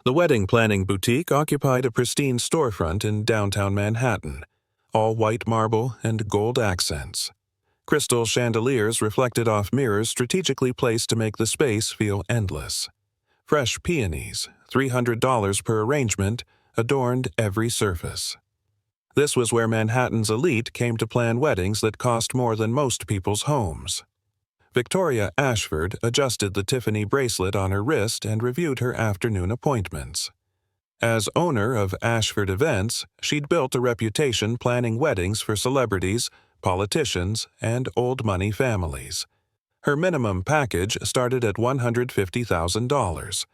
The wedding planning boutique occupied a pristine storefront in downtown Manhattan, all white marble and gold accents. Crystal chandeliers reflected off mirrors strategically placed to make the space feel endless. Fresh peonies, $300 per arrangement, adorned every surface. This was where Manhattan's elite came to plan weddings that cost more than most people's homes. Victoria Ashford adjusted the Tiffany bracelet on her wrist and reviewed her afternoon appointments. As owner of Ashford Events, she'd built a reputation planning weddings for celebrities, politicians, and old-money families. Her minimum package started at $150,000.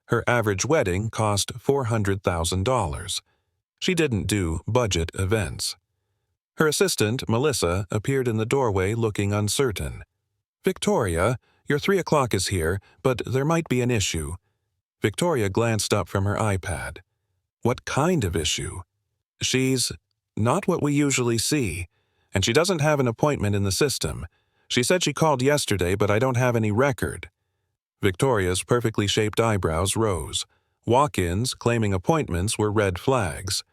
Her average wedding cost $400,000. She didn't do budget events. Her assistant, Melissa, appeared in the doorway looking uncertain. "Victoria, your 3 o'clock is here, but there might be an issue." Victoria glanced up from her iPad. "What kind of issue?" "She's not what we usually see, and she doesn't have an appointment in the system. She said she called yesterday, but I don't have any record." Victoria's perfectly shaped eyebrows rose. Walk-ins claiming appointments were red flags.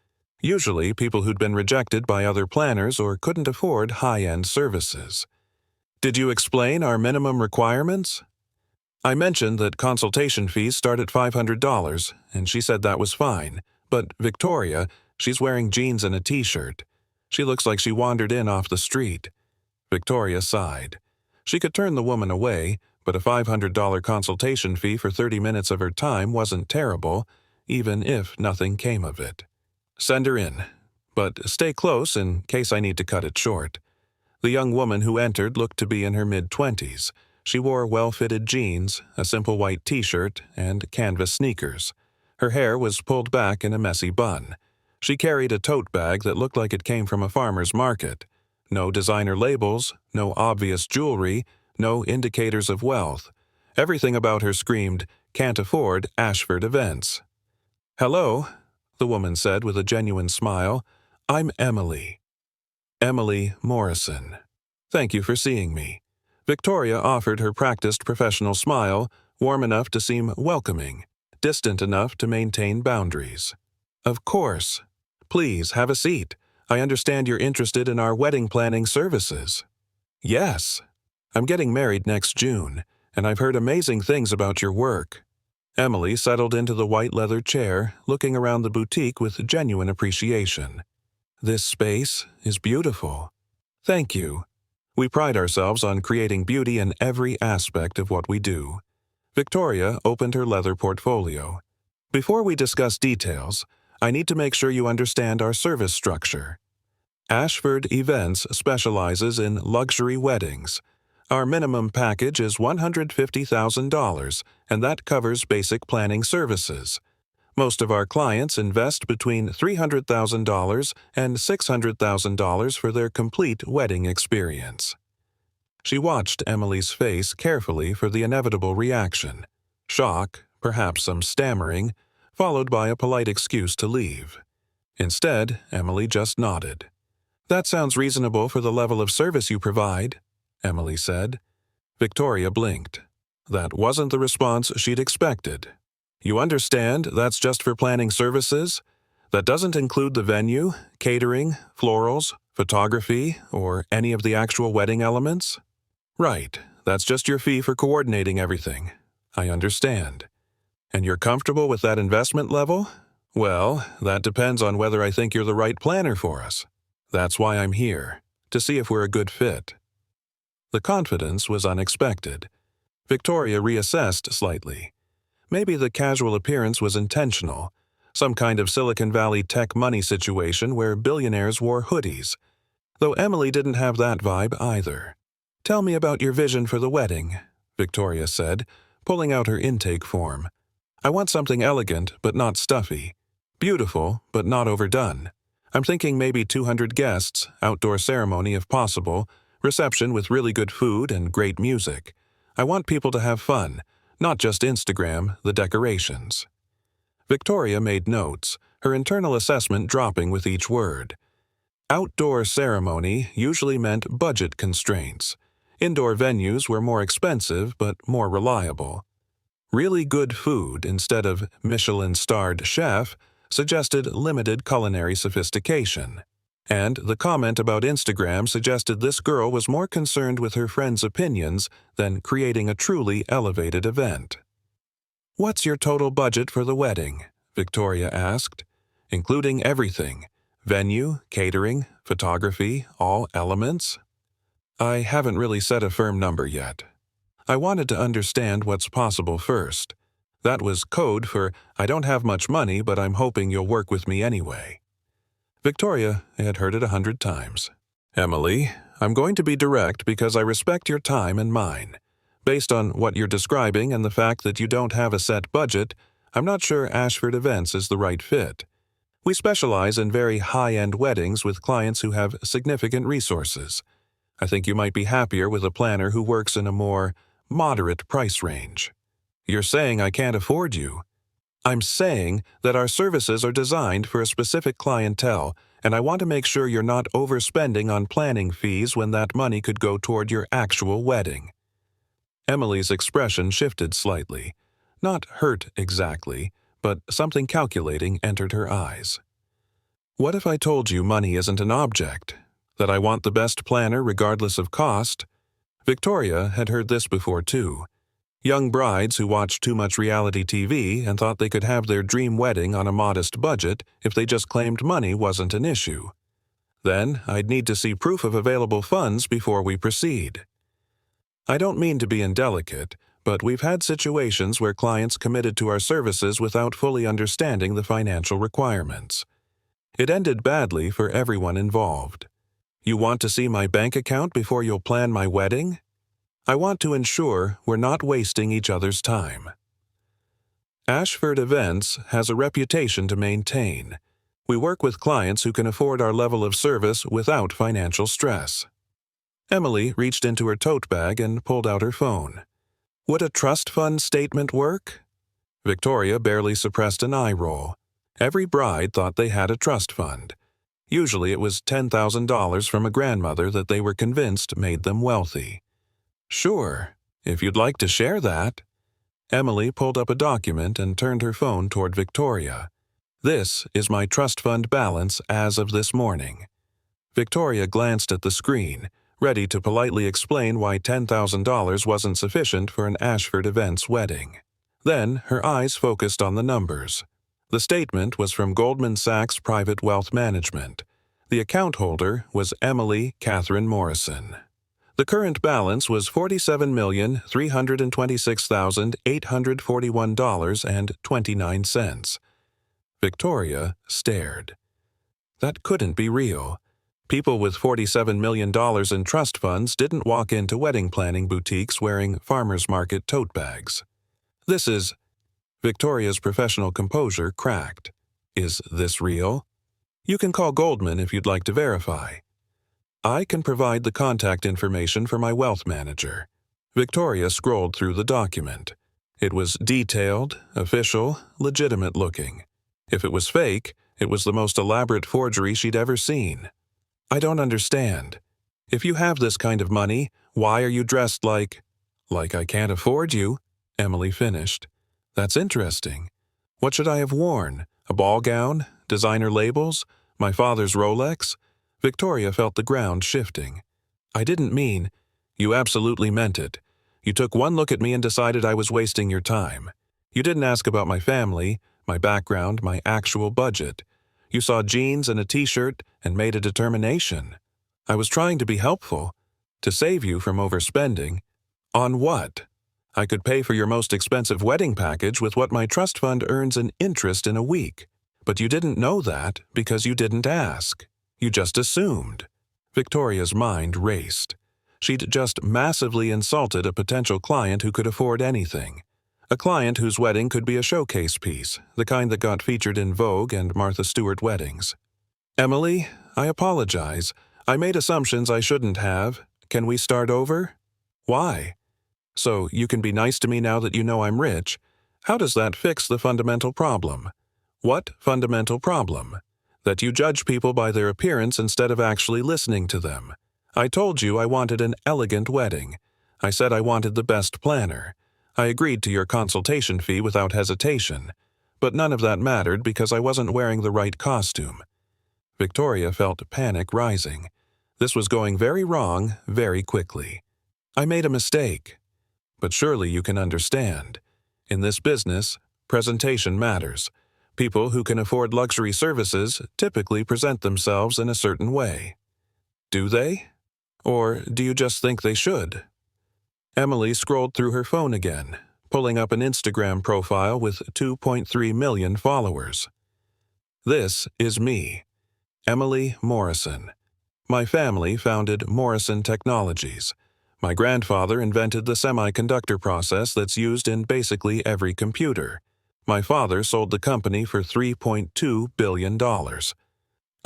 Usually people who'd been rejected by other planners or couldn't afford high-end services. "Did you explain our minimum requirements?" "I mentioned that consultation fees start at $500, and she said that was fine. But Victoria, she's wearing jeans and a t-shirt. She looks like she wandered in off the street." Victoria sighed. She could turn the woman away, but a $500 consultation fee for 30 minutes of her time wasn't terrible, even if nothing came of it. "Send her in, but stay close in case I need to cut it short." The young woman who entered looked to be in her mid-20s. She wore well-fitted jeans, a simple white t-shirt, and canvas sneakers. Her hair was pulled back in a messy bun. She carried a tote bag that looked like it came from a farmer's market. No designer labels, no obvious jewelry, no indicators of wealth. Everything about her screamed, "Can't afford Ashford Events." "Hello," the woman said with a genuine smile. "I'm Emily." Emily Morrison. "Thank you for seeing me." Victoria offered her practiced professional smile, warm enough to seem welcoming, distant enough to maintain boundaries. "Of course. Please have a seat. I understand you're interested in our wedding planning services." "Yes. I'm getting married next June, and I've heard amazing things about your work." Emily settled into the white leather chair, looking around the boutique with genuine appreciation. "This space is beautiful." "Thank you. We pride ourselves on creating beauty in every aspect of what we do." Victoria opened her leather portfolio. "Before we discuss details, I need to make sure you understand our service structure. Ashford Events specializes in luxury weddings. Our minimum package is $150,000, and that covers basic planning services. Most of our clients invest between $300,000 and $600,000 for their complete wedding experience." She watched Emily's face carefully for the inevitable reaction. Shock, perhaps some stammering, followed by a polite excuse to leave. Instead, Emily just nodded. "That sounds reasonable for the level of service you provide," Emily said. Victoria blinked. That wasn't the response she'd expected. "You understand that's just for planning services? That doesn't include the venue, catering, florals, photography, or any of the actual wedding elements?" "Right, that's just your fee for coordinating everything. I understand. And you're comfortable with that investment level? Well, that depends on whether I think you're the right planner for us. That's why I'm here, to see if we're a good fit." The confidence was unexpected. Victoria reassessed slightly. Maybe the casual appearance was intentional, some kind of Silicon Valley tech money situation where billionaires wore hoodies, though Emily didn't have that vibe either. "Tell me about your vision for the wedding," Victoria said, pulling out her intake form. "I want something elegant but not stuffy, beautiful but not overdone. I'm thinking maybe 200 guests, outdoor ceremony if possible, reception with really good food and great music. I want people to have fun, not just Instagram, the decorations." Victoria made notes, her internal assessment dropping with each word. Outdoor ceremony usually meant budget constraints. Indoor venues were more expensive but more reliable. Really good food instead of Michelin-starred chef suggested limited culinary sophistication. And the comment about Instagram suggested this girl was more concerned with her friends' opinions than creating a truly elevated event. "What's your total budget for the wedding?" Victoria asked. "Including everything: venue, catering, photography, all elements?" "I haven't really set a firm number yet. I wanted to understand what's possible first. That was code for, I don't have much money, but I'm hoping you'll work with me anyway." Victoria had heard it 100 times. "Emily, I'm going to be direct because I respect your time and mine. Based on what you're describing and the fact that you don't have a set budget, I'm not sure Ashford Events is the right fit. We specialize in very high-end weddings with clients who have significant resources. I think you might be happier with a planner who works in a more moderate price range." "You're saying I can't afford you?" "I'm saying that our services are designed for a specific clientele, and I want to make sure you're not overspending on planning fees when that money could go toward your actual wedding." Emily's expression shifted slightly. Not hurt exactly, but something calculating entered her eyes. "What if I told you money isn't an object? That I want the best planner regardless of cost?" Victoria had heard this before too. Young brides who watched too much reality TV and thought they could have their dream wedding on a modest budget if they just claimed money wasn't an issue. "Then I'd need to see proof of available funds before we proceed." I don't mean to be indelicate, but we've had situations where clients committed to our services without fully understanding the financial requirements. It ended badly for everyone involved. "You want to see my bank account before you'll plan my wedding?" I want to ensure we're not wasting each other's time. Ashford Events has a reputation to maintain. We work with clients who can afford our level of service without financial stress. Emily reached into her tote bag and pulled out her phone. "Would a trust fund statement work?" Victoria barely suppressed an eye roll. Every bride thought they had a trust fund. Usually it was $10,000 from a grandmother that they were convinced made them wealthy. "Sure, if you'd like to share that." Emily pulled up a document and turned her phone toward Victoria. "This is my trust fund balance as of this morning." Victoria glanced at the screen, ready to politely explain why $10,000 wasn't sufficient for an Ashford Events wedding. Then her eyes focused on the numbers. The statement was from Goldman Sachs Private Wealth Management. The account holder was Emily Catherine Morrison. The current balance was $47,326,841.29. Victoria stared. That couldn't be real. People with $47 million in trust funds didn't walk into wedding planning boutiques wearing farmers market tote bags. "This is..." Victoria's professional composure cracked. "Is this real?" "You can call Goldman if you'd like to verify." "I can provide the contact information for my wealth manager." Victoria scrolled through the document. It was detailed, official, legitimate looking. If it was fake, it was the most elaborate forgery she'd ever seen. "I don't understand. If you have this kind of money, why are you dressed like..." "Like I can't afford you," Emily finished. "That's interesting. What should I have worn? A ball gown? Designer labels? My father's Rolex?" Victoria felt the ground shifting. "I didn't mean..." "You absolutely meant it. You took one look at me and decided I was wasting your time. You didn't ask about my family, my background, my actual budget. You saw jeans and a t-shirt and made a determination. I was trying to be helpful, to save you from overspending." "On what?" "I could pay for your most expensive wedding package with what my trust fund earns in interest in a week. But you didn't know that because you didn't ask. You just assumed." Victoria's mind raced. She'd just massively insulted a potential client who could afford anything. A client whose wedding could be a showcase piece, the kind that got featured in Vogue and Martha Stewart weddings. "Emily, I apologize. I made assumptions I shouldn't have. Can we start over?" "Why?" "So you can be nice to me now that you know I'm rich. How does that fix the fundamental problem?" "What fundamental problem?" "That you judge people by their appearance instead of actually listening to them. I told you I wanted an elegant wedding. I said I wanted the best planner. I agreed to your consultation fee without hesitation, but none of that mattered because I wasn't wearing the right costume. Victoria felt panic rising. This was going very wrong very quickly. I made a mistake. But surely you can understand. In this business, presentation matters. People who can afford luxury services typically present themselves in a certain way. Do they? Or do you just think they should? Emily scrolled through her phone again, pulling up an Instagram profile with 2.3 million followers. This is me, Emily Morrison. My family founded Morrison Technologies. My grandfather invented the semiconductor process that's used in basically every computer. My father sold the company for $3.2 billion.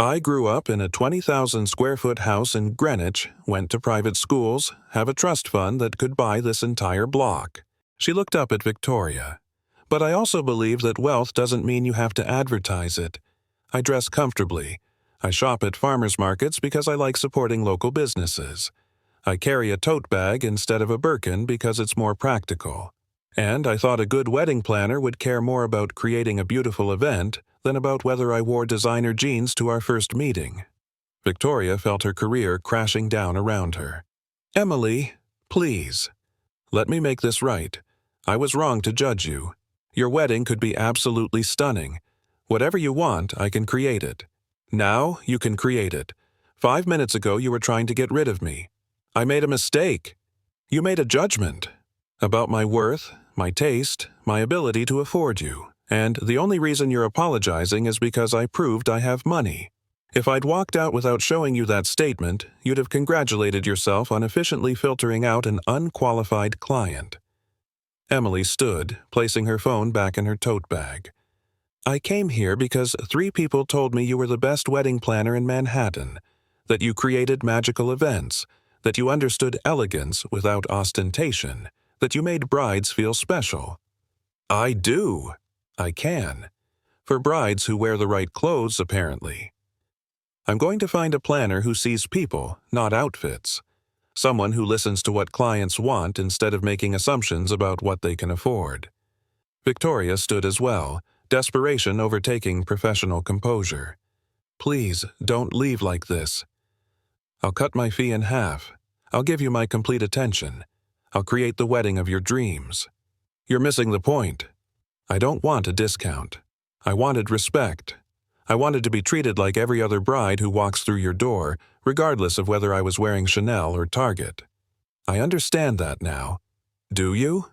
I grew up in a 20,000-square-foot house in Greenwich, went to private schools, have a trust fund that could buy this entire block. She looked up at Victoria. But I also believe that wealth doesn't mean you have to advertise it. I dress comfortably. I shop at farmers markets because I like supporting local businesses. I carry a tote bag instead of a Birkin because it's more practical. And I thought a good wedding planner would care more about creating a beautiful event than about whether I wore designer jeans to our first meeting. Victoria felt her career crashing down around her. Emily, please. Let me make this right. I was wrong to judge you. Your wedding could be absolutely stunning. Whatever you want, I can create it. Now you can create it. 5 minutes ago you were trying to get rid of me. I made a mistake. You made a judgment about my worth, my taste, my ability to afford you, and the only reason you're apologizing is because I proved I have money. If I'd walked out without showing you that statement, you'd have congratulated yourself on efficiently filtering out an unqualified client. Emily stood, placing her phone back in her tote bag. I came here because 3 people told me you were the best wedding planner in Manhattan, that you created magical events, that you understood elegance without ostentation, that you made brides feel special. I do. I can. For brides who wear the right clothes, apparently. I'm going to find a planner who sees people, not outfits. Someone who listens to what clients want instead of making assumptions about what they can afford. Victoria stood as well, desperation overtaking professional composure. Please, don't leave like this. I'll cut my fee in half. I'll give you my complete attention. I'll create the wedding of your dreams. You're missing the point. I don't want a discount. I wanted respect. I wanted to be treated like every other bride who walks through your door, regardless of whether I was wearing Chanel or Target. I understand that now. Do you?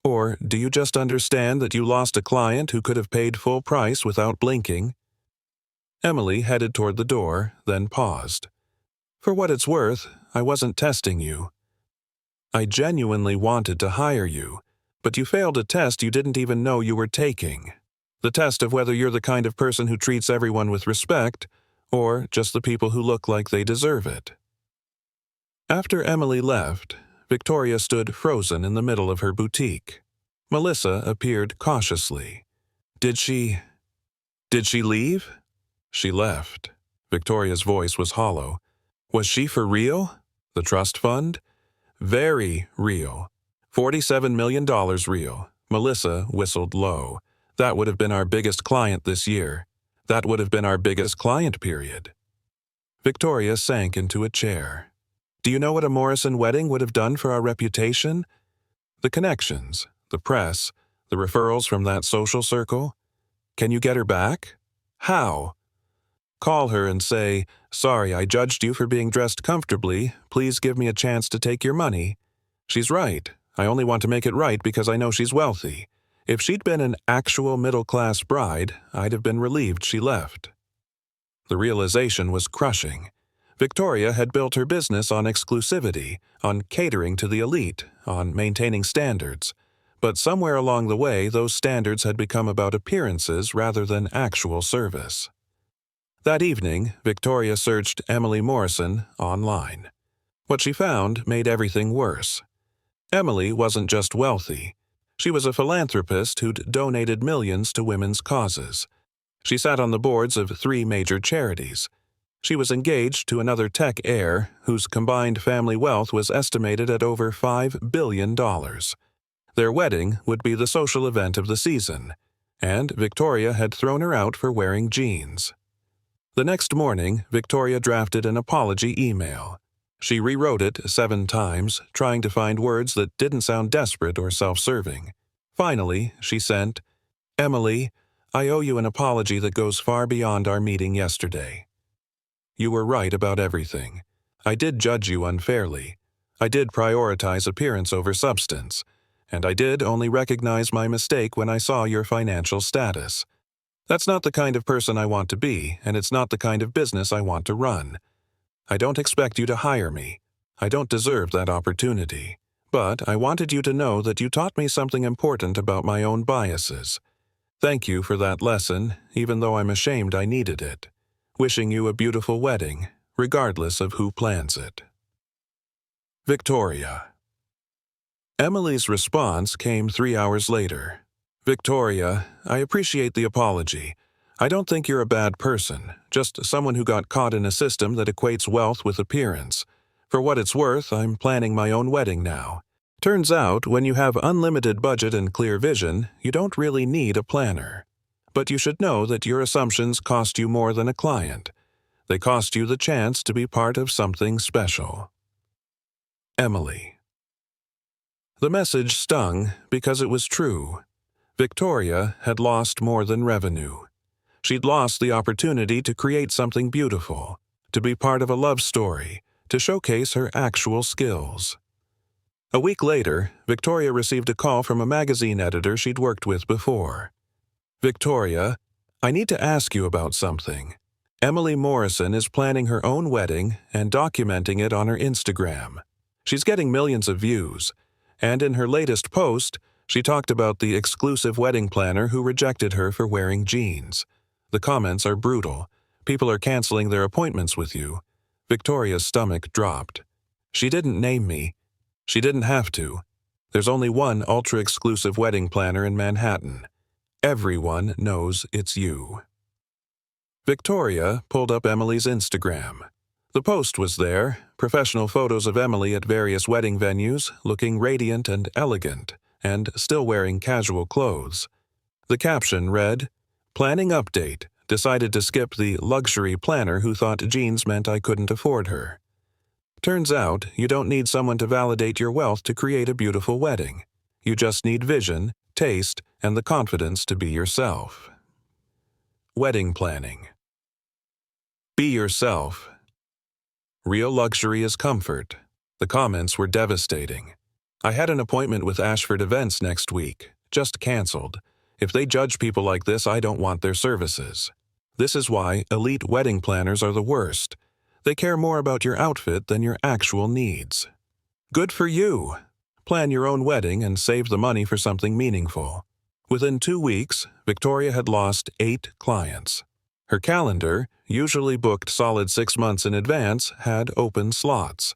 Or do you just understand that you lost a client who could have paid full price without blinking? Emily headed toward the door, then paused. For what it's worth, I wasn't testing you. I genuinely wanted to hire you, but you failed a test you didn't even know you were taking. The test of whether you're the kind of person who treats everyone with respect, or just the people who look like they deserve it. After Emily left, Victoria stood frozen in the middle of her boutique. Melissa appeared cautiously. Did she leave? She left. Victoria's voice was hollow. Was she for real? The trust fund? Very real. $47 million real. Melissa whistled low. That would have been our biggest client this year. That would have been our biggest client, period. Victoria sank into a chair. Do you know what a Morrison wedding would have done for our reputation? The connections, the press, the referrals from that social circle. Can you get her back? How? Call her and say, sorry, I judged you for being dressed comfortably. Please give me a chance to take your money. She's right. I only want to make it right because I know she's wealthy. If she'd been an actual middle-class bride, I'd have been relieved she left. The realization was crushing. Victoria had built her business on exclusivity, on catering to the elite, on maintaining standards. But somewhere along the way, those standards had become about appearances rather than actual service. That evening, Victoria searched Emily Morrison online. What she found made everything worse. Emily wasn't just wealthy. She was a philanthropist who'd donated millions to women's causes. She sat on the boards of 3 major charities. She was engaged to another tech heir whose combined family wealth was estimated at over $5 billion. Their wedding would be the social event of the season, and Victoria had thrown her out for wearing jeans. The next morning, Victoria drafted an apology email. She rewrote it 7 times, trying to find words that didn't sound desperate or self-serving. Finally, she sent, "Emily, I owe you an apology that goes far beyond our meeting yesterday. You were right about everything. I did judge you unfairly. I did prioritize appearance over substance, and I did only recognize my mistake when I saw your financial status. That's not the kind of person I want to be, and it's not the kind of business I want to run. I don't expect you to hire me. I don't deserve that opportunity. But I wanted you to know that you taught me something important about my own biases. Thank you for that lesson, even though I'm ashamed I needed it. Wishing you a beautiful wedding, regardless of who plans it." Victoria. Emily's response came 3 hours later. "Victoria, I appreciate the apology. I don't think you're a bad person, just someone who got caught in a system that equates wealth with appearance. For what it's worth, I'm planning my own wedding now. Turns out, when you have unlimited budget and clear vision, you don't really need a planner. But you should know that your assumptions cost you more than a client. They cost you the chance to be part of something special." Emily. The message stung because it was true. Victoria had lost more than revenue. She'd lost the opportunity to create something beautiful, to be part of a love story, to showcase her actual skills. A week later, Victoria received a call from a magazine editor she'd worked with before. "Victoria, I need to ask you about something. Emily Morrison is planning her own wedding and documenting it on her Instagram. She's getting millions of views, and in her latest post, she talked about the exclusive wedding planner who rejected her for wearing jeans. The comments are brutal. People are canceling their appointments with you." Victoria's stomach dropped. "She didn't name me. She didn't have to. There's only one ultra-exclusive wedding planner in Manhattan. Everyone knows it's you." Victoria pulled up Emily's Instagram. The post was there, professional photos of Emily at various wedding venues, looking radiant and elegant, and still wearing casual clothes. The caption read, "Planning update. Decided to skip the luxury planner who thought jeans meant I couldn't afford her." Turns out, you don't need someone to validate your wealth to create a beautiful wedding. You just need vision, taste, and the confidence to be yourself. Wedding planning. Be yourself. Real luxury is comfort. The comments were devastating. "I had an appointment with Ashford Events next week. Just canceled. If they judge people like this, I don't want their services. This is why elite wedding planners are the worst. They care more about your outfit than your actual needs." Good for you! Plan your own wedding and save the money for something meaningful. Within 2 weeks, Victoria had lost 8 clients. Her calendar, usually booked solid 6 months in advance, had open slots.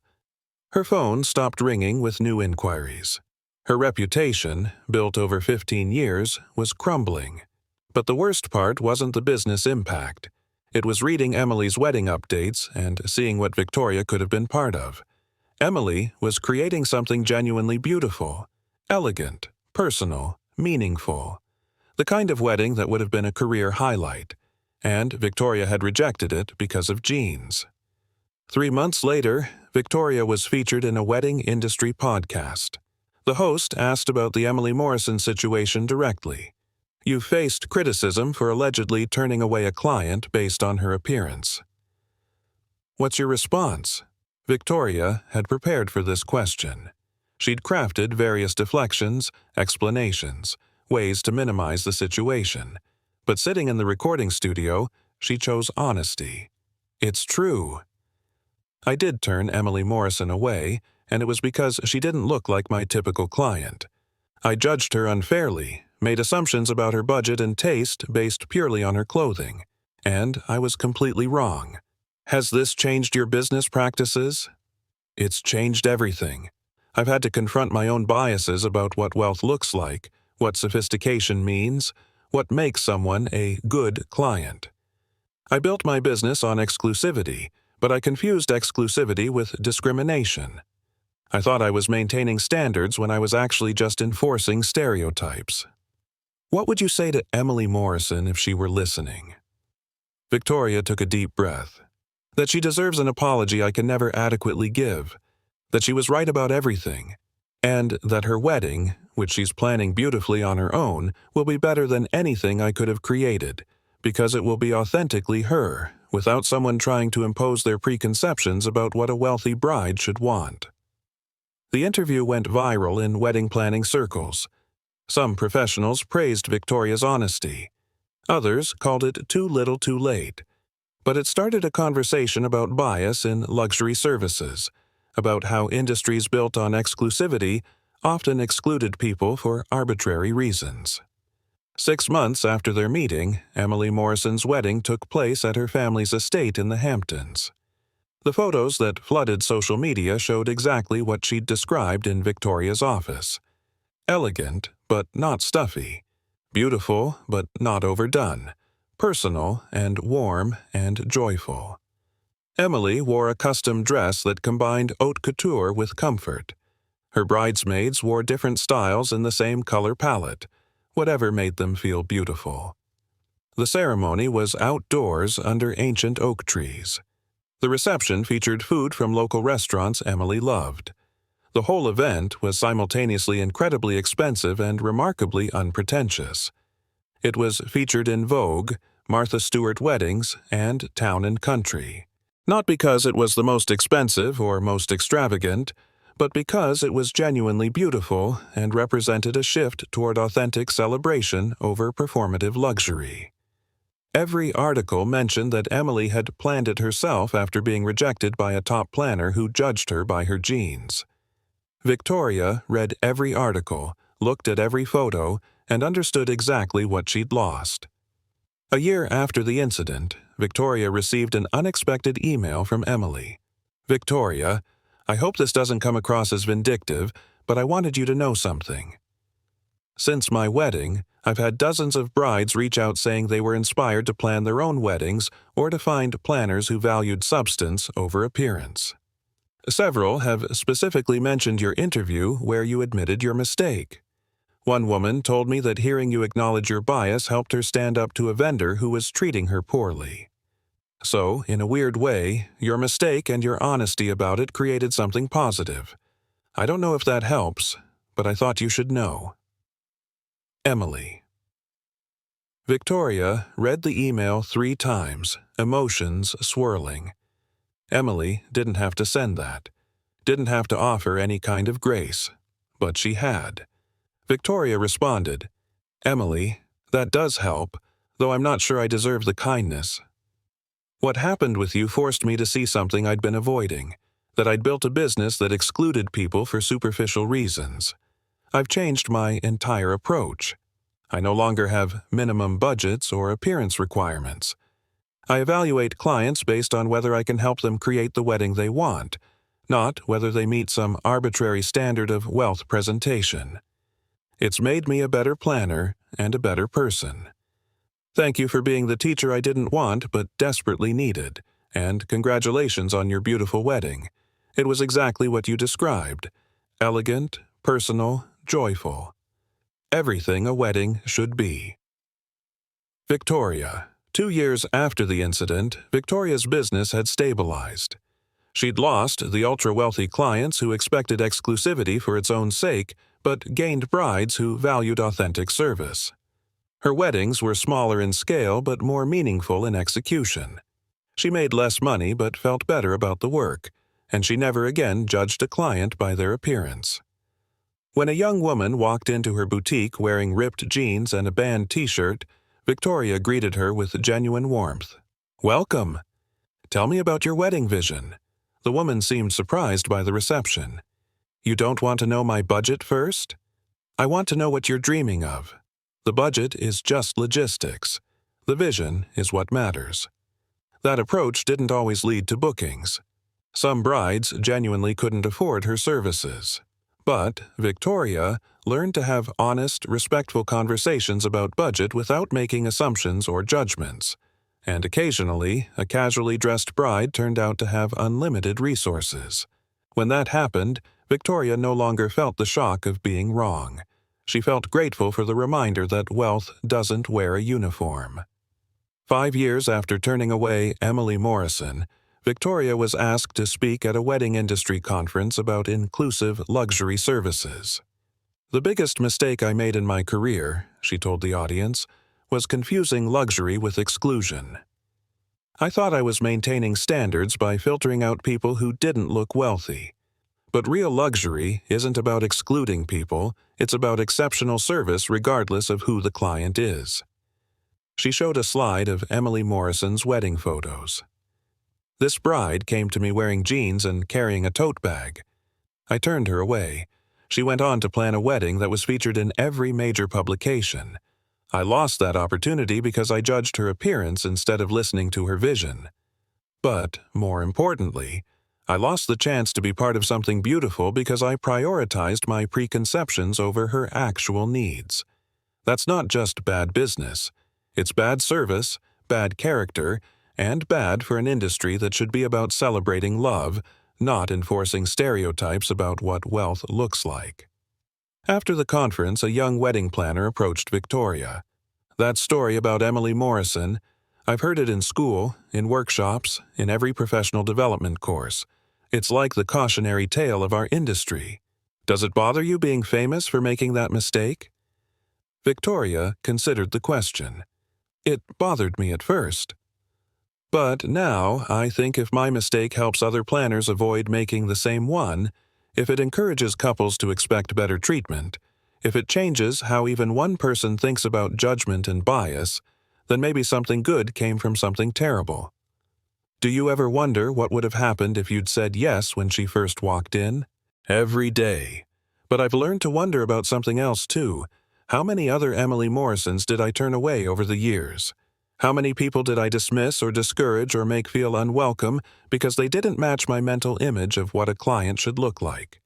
Her phone stopped ringing with new inquiries. Her reputation, built over 15 years, was crumbling. But the worst part wasn't the business impact. It was reading Emily's wedding updates and seeing what Victoria could have been part of. Emily was creating something genuinely beautiful, elegant, personal, meaningful. The kind of wedding that would have been a career highlight. And Victoria had rejected it because of jeans. 3 months later, Victoria was featured in a wedding industry podcast. The host asked about the Emily Morrison situation directly. "You faced criticism for allegedly turning away a client based on her appearance. What's your response?" Victoria had prepared for this question. She'd crafted various deflections, explanations, ways to minimize the situation. But sitting in the recording studio, she chose honesty. "It's true. I did turn Emily Morrison away, and it was because she didn't look like my typical client. I judged her unfairly, made assumptions about her budget and taste based purely on her clothing, and I was completely wrong. Has this changed your business practices?" It's changed everything. I've had to confront my own biases about what wealth looks like, what sophistication means, what makes someone a good client. I built my business on exclusivity, but I confused exclusivity with discrimination. I thought I was maintaining standards when I was actually just enforcing stereotypes. What would you say to Emily Morrison if she were listening? Victoria took a deep breath. That she deserves an apology I can never adequately give. That she was right about everything. And that her wedding, which she's planning beautifully on her own, will be better than anything I could have created, because it will be authentically her, without someone trying to impose their preconceptions about what a wealthy bride should want. The interview went viral in wedding planning circles. Some professionals praised Victoria's honesty. Others called it too little too late. But it started a conversation about bias in luxury services, about how industries built on exclusivity often excluded people for arbitrary reasons. 6 months after their meeting, Emily Morrison's wedding took place at her family's estate in the Hamptons. The photos that flooded social media showed exactly what she'd described in Victoria's office. Elegant, but not stuffy. Beautiful, but not overdone. Personal and warm and joyful. Emily wore a custom dress that combined haute couture with comfort. Her bridesmaids wore different styles in the same color palette, whatever made them feel beautiful. The ceremony was outdoors under ancient oak trees. The reception featured food from local restaurants Emily loved. The whole event was simultaneously incredibly expensive and remarkably unpretentious. It was featured in Vogue, Martha Stewart Weddings, and Town & Country. Not because it was the most expensive or most extravagant, but because it was genuinely beautiful and represented a shift toward authentic celebration over performative luxury. Every article mentioned that Emily had planned it herself after being rejected by a top planner who judged her by her genes. Victoria read every article, looked at every photo, and understood exactly what she'd lost. A year after the incident, Victoria received an unexpected email from Emily. "Victoria, I hope this doesn't come across as vindictive, but I wanted you to know something. Since my wedding, I've had dozens of brides reach out saying they were inspired to plan their own weddings or to find planners who valued substance over appearance. Several have specifically mentioned your interview where you admitted your mistake. One woman told me that hearing you acknowledge your bias helped her stand up to a vendor who was treating her poorly. So, in a weird way, your mistake and your honesty about it created something positive. I don't know if that helps, but I thought you should know. Emily." Victoria read the email 3 times, emotions swirling. Emily didn't have to send that. Didn't have to offer any kind of grace. But she had. Victoria responded, "Emily, that does help, though I'm not sure I deserve the kindness. What happened with you forced me to see something I'd been avoiding, that I'd built a business that excluded people for superficial reasons. I've changed my entire approach. I no longer have minimum budgets or appearance requirements. I evaluate clients based on whether I can help them create the wedding they want, not whether they meet some arbitrary standard of wealth presentation. It's made me a better planner and a better person. Thank you for being the teacher I didn't want but desperately needed, and congratulations on your beautiful wedding. It was exactly what you described. Elegant, personal, joyful. Everything a wedding should be." Victoria. 2 years after the incident, Victoria's business had stabilized. She'd lost the ultra-wealthy clients who expected exclusivity for its own sake, but gained brides who valued authentic service. Her weddings were smaller in scale but more meaningful in execution. She made less money but felt better about the work, and she never again judged a client by their appearance. When a young woman walked into her boutique wearing ripped jeans and a band t-shirt, Victoria greeted her with genuine warmth. "Welcome. Tell me about your wedding vision." The woman seemed surprised by the reception. "You don't want to know my budget first? I want to know what you're dreaming of. The budget is just logistics. The vision is what matters." That approach didn't always lead to bookings. Some brides genuinely couldn't afford her services. But Victoria learned to have honest, respectful conversations about budget without making assumptions or judgments. And occasionally, a casually dressed bride turned out to have unlimited resources. When that happened, Victoria no longer felt the shock of being wrong. She felt grateful for the reminder that wealth doesn't wear a uniform. 5 years after turning away Emily Morrison, Victoria was asked to speak at a wedding industry conference about inclusive luxury services. "The biggest mistake I made in my career," she told the audience, "was confusing luxury with exclusion. I thought I was maintaining standards by filtering out people who didn't look wealthy. But real luxury isn't about excluding people, it's about exceptional service regardless of who the client is." She showed a slide of Emily Morrison's wedding photos. "This bride came to me wearing jeans and carrying a tote bag. I turned her away. She went on to plan a wedding that was featured in every major publication. I lost that opportunity because I judged her appearance instead of listening to her vision. But, more importantly, I lost the chance to be part of something beautiful because I prioritized my preconceptions over her actual needs. That's not just bad business. It's bad service, bad character, and bad for an industry that should be about celebrating love, not enforcing stereotypes about what wealth looks like." After the conference, a young wedding planner approached Victoria. "That story about Emily Morrison, I've heard it in school, in workshops, in every professional development course. It's like the cautionary tale of our industry. Does it bother you being famous for making that mistake?" Victoria considered the question. "It bothered me at first. But now I think if my mistake helps other planners avoid making the same one, if it encourages couples to expect better treatment, if it changes how even one person thinks about judgment and bias, then maybe something good came from something terrible. Do you ever wonder what would have happened if you'd said yes when she first walked in? Every day. But I've learned to wonder about something else too. How many other Emily Morrisons did I turn away over the years? How many people did I dismiss or discourage or make feel unwelcome because they didn't match my mental image of what a client should look like?"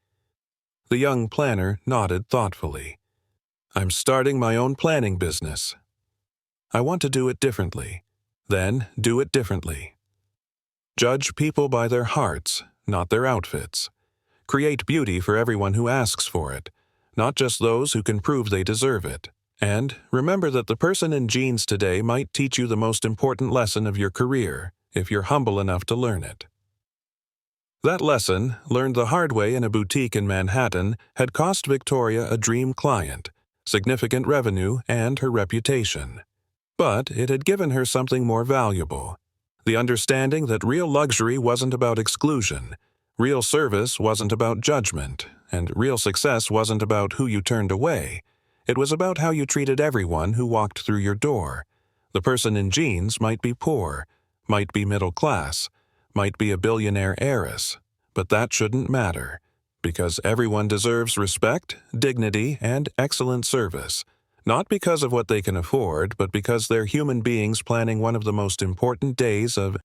The young planner nodded thoughtfully. "I'm starting my own planning business. I want to do it differently. Then do it differently. Judge people by their hearts, not their outfits. Create beauty for everyone who asks for it, not just those who can prove they deserve it. And remember that the person in jeans today might teach you the most important lesson of your career, if you're humble enough to learn it." That lesson, learned the hard way in a boutique in Manhattan, had cost Victoria a dream client, significant revenue, and her reputation. But it had given her something more valuable: the understanding that real luxury wasn't about exclusion, real service wasn't about judgment, and real success wasn't about who you turned away. It was about how you treated everyone who walked through your door. The person in jeans might be poor, might be middle class, might be a billionaire heiress, but that shouldn't matter, because everyone deserves respect, dignity, and excellent service, not because of what they can afford, but because they're human beings planning one of the most important days of